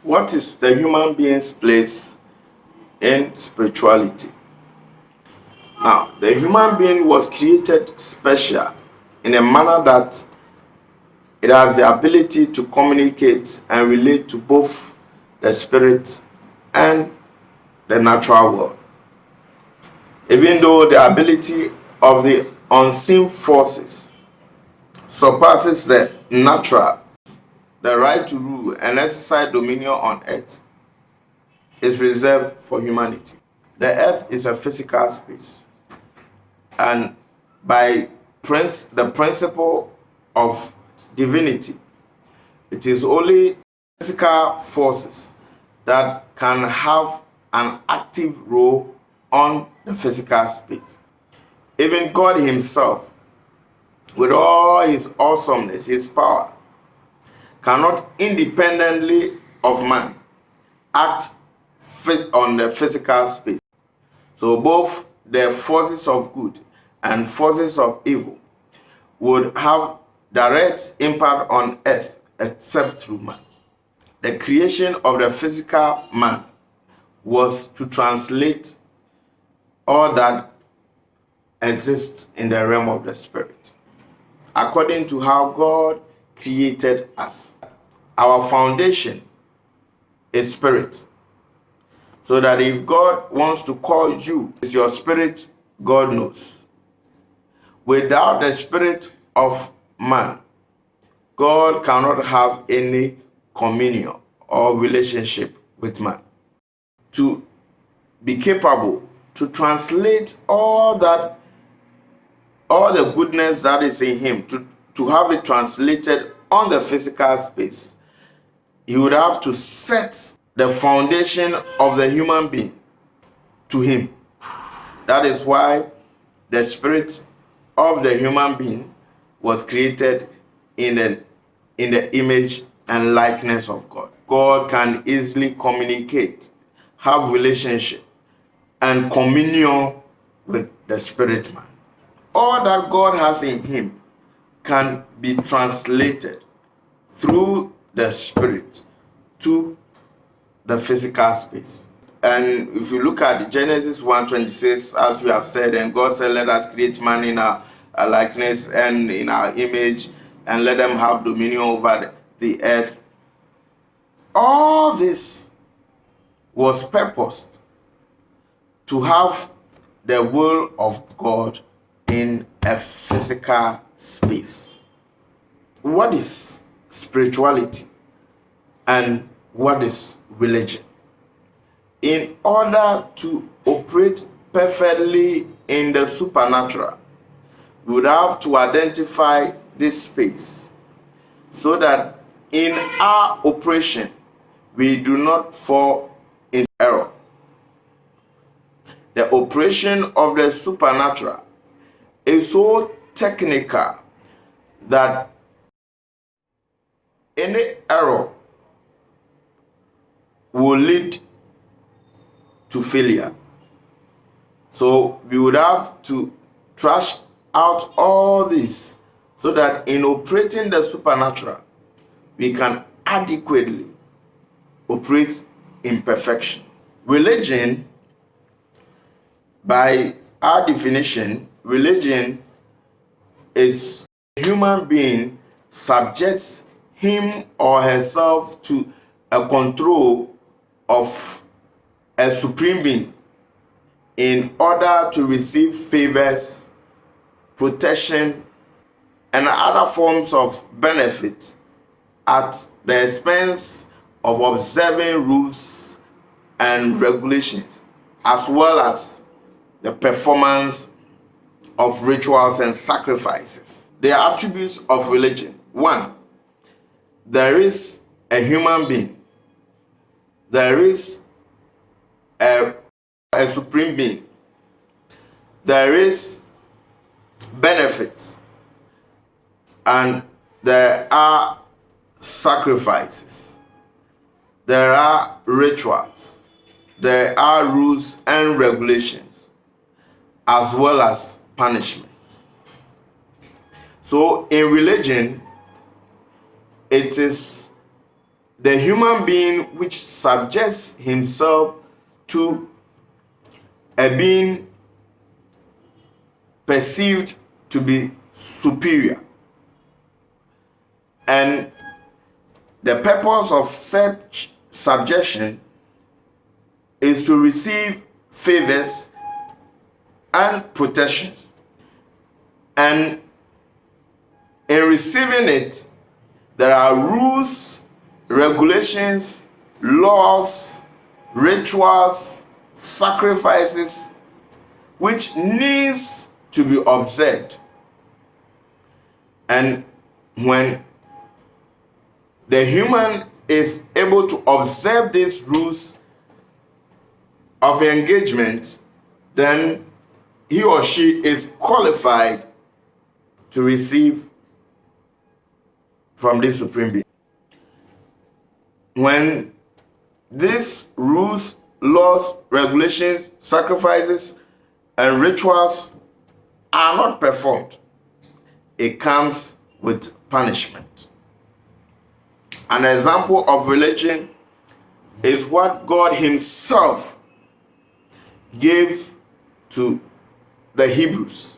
What is the human being's place in spirituality? Now, the human being was created special in a manner that it has the ability to communicate and relate to both the spirit and the natural world. Even though the ability of the unseen forces surpasses the natural, the right to rule and exercise dominion on earth is reserved for humanity. The earth is a physical space, and by the principle of divinity, it is only physical forces that can have an active role on the physical space. Even God Himself, with all His awesomeness, His power, cannot independently of man act on the physical space. So both the forces of good and forces of evil would have direct impact on earth except through man. The creation of the physical man was to translate all that exists in the realm of the spirit, according to how God created us. Our foundation is spirit. So that if God wants to call you, it's your spirit, God knows. Without the spirit of man, God cannot have any communion or relationship with man. To be capable to translate all the goodness that is in him, to have it translated on the physical space, he would have to set the foundation of the human being to him. That is why the spirit of the human being was created in the image and likeness of God. God can easily communicate, have relationship, and communion with the spirit man. All that God has in him can be translated through the spirit to the physical space. And if you look at Genesis 1:26, as we have said, and God said, let us create man in our likeness and in our image, and let them have dominion over the earth. All this was purposed to have the will of God in a physical space. What is spirituality and what is religion? In order to operate perfectly in the supernatural, we would have to identify this space so that in our operation, we do not fall into error. The operation of the supernatural is so technical that any error will lead to failure. So we would have to trash out all this so that in operating the supernatural, we can adequately operate in perfection. Religion, by our definition, religion is a human being subjects him or herself to a control of a supreme being in order to receive favors, protection, and other forms of benefit at the expense of observing rules and regulations, as well as the performance of rituals and sacrifices. The attributes of religion. 1, there is a human being. There is a supreme being. There is benefits. And there are sacrifices. There are rituals. There are rules and regulations, as well as punishments. So in religion, it is the human being which subjects himself to a being perceived to be superior. And the purpose of such subjection is to receive favors and protections. And in receiving it, there are rules, regulations, laws, rituals, sacrifices, which needs to be observed. And when the human is able to observe these rules of engagement, then he or she is qualified to receive from the Supreme Being. When these rules, laws, regulations, sacrifices, and rituals are not performed, it comes with punishment. An example of religion is what God Himself gave to the Hebrews.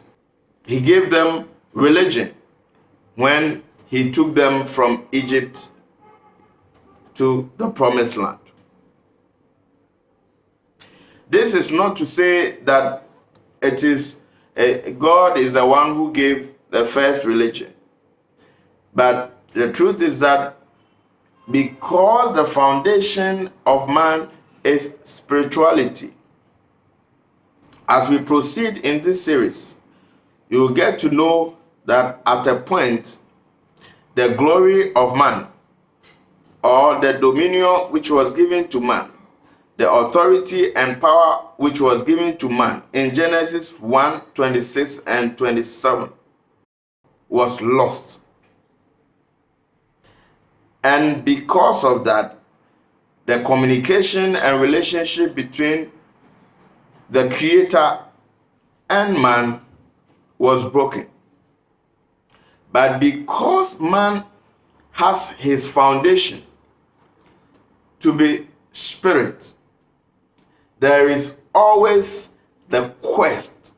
He gave them religion when He took them from Egypt to the Promised Land. This is not to say that it is God is the one who gave the first religion. But the truth is that because the foundation of man is spirituality, as we proceed in this series, you will get to know that at a point, the glory of man, or the dominion which was given to man, the authority and power which was given to man in Genesis 1, 26 and 27 was lost. And because of that, the communication and relationship between the Creator and man was broken. But because man has his foundation to be spirit, there is always the quest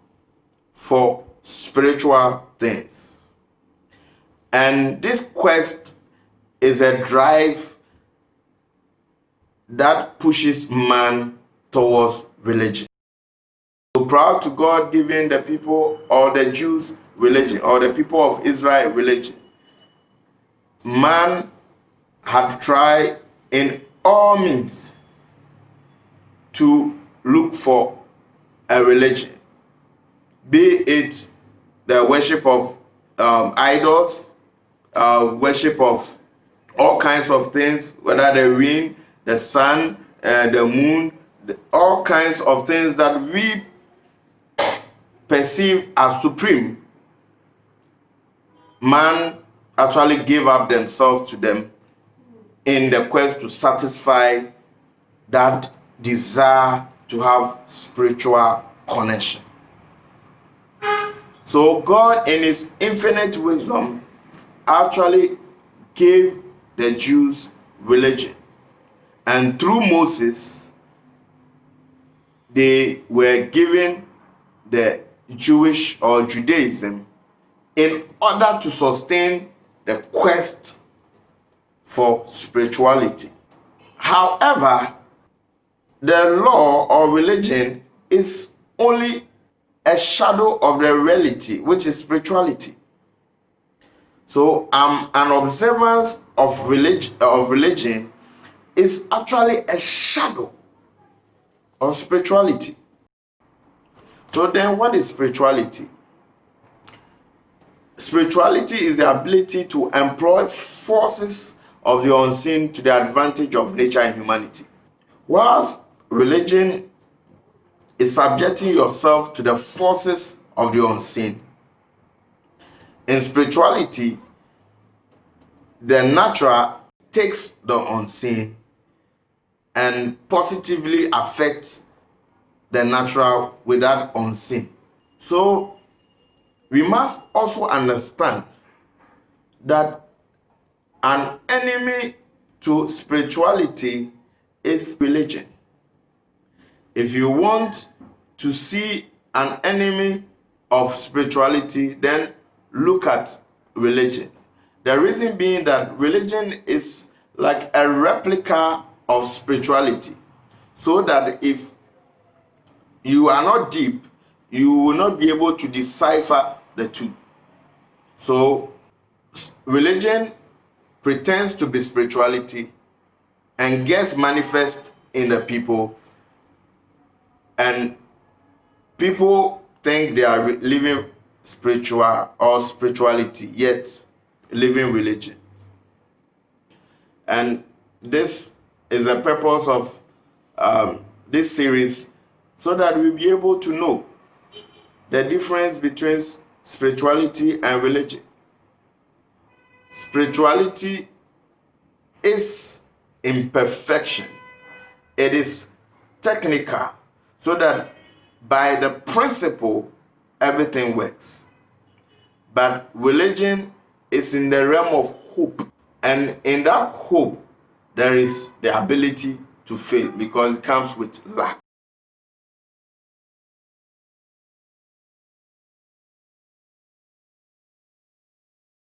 for spiritual things. And this quest is a drive that pushes man towards religion. So proud to God giving the people or the Jews religion, or the people of Israel religion. Man had tried in all means to look for a religion, be it the worship of idols, worship of all kinds of things, whether the rain, the sun, the moon, all kinds of things that we perceive as supreme. Man actually gave up themselves to them in the quest to satisfy that desire to have spiritual connection. So God, in His infinite wisdom, actually gave the Jews religion. And through Moses, they were given the Jewish or Judaism in order to sustain the quest for spirituality. However, the law or religion is only a shadow of the reality, which is spirituality. So an observance of religion is actually a shadow of spirituality. So then what is spirituality? Spirituality is the ability to employ forces of the unseen to the advantage of nature and humanity. Whilst religion is subjecting yourself to the forces of the unseen, in spirituality, the natural takes the unseen and positively affects the natural with that unseen. So we must also understand that an enemy to spirituality is religion. If you want to see an enemy of spirituality, then look at religion. The reason being that religion is like a replica of spirituality, so that if you are not deep, you will not be able to decipher the two. So religion pretends to be spirituality and gets manifest in the people, and people think they are living spiritual or spirituality, yet living religion. And this is the purpose of this series, so that we'll be able to know the difference between spirituality and religion. Spirituality is imperfection. It is technical, so that by the principle everything works. But religion is in the realm of hope, and in that hope there is the ability to fail, because it comes with lack.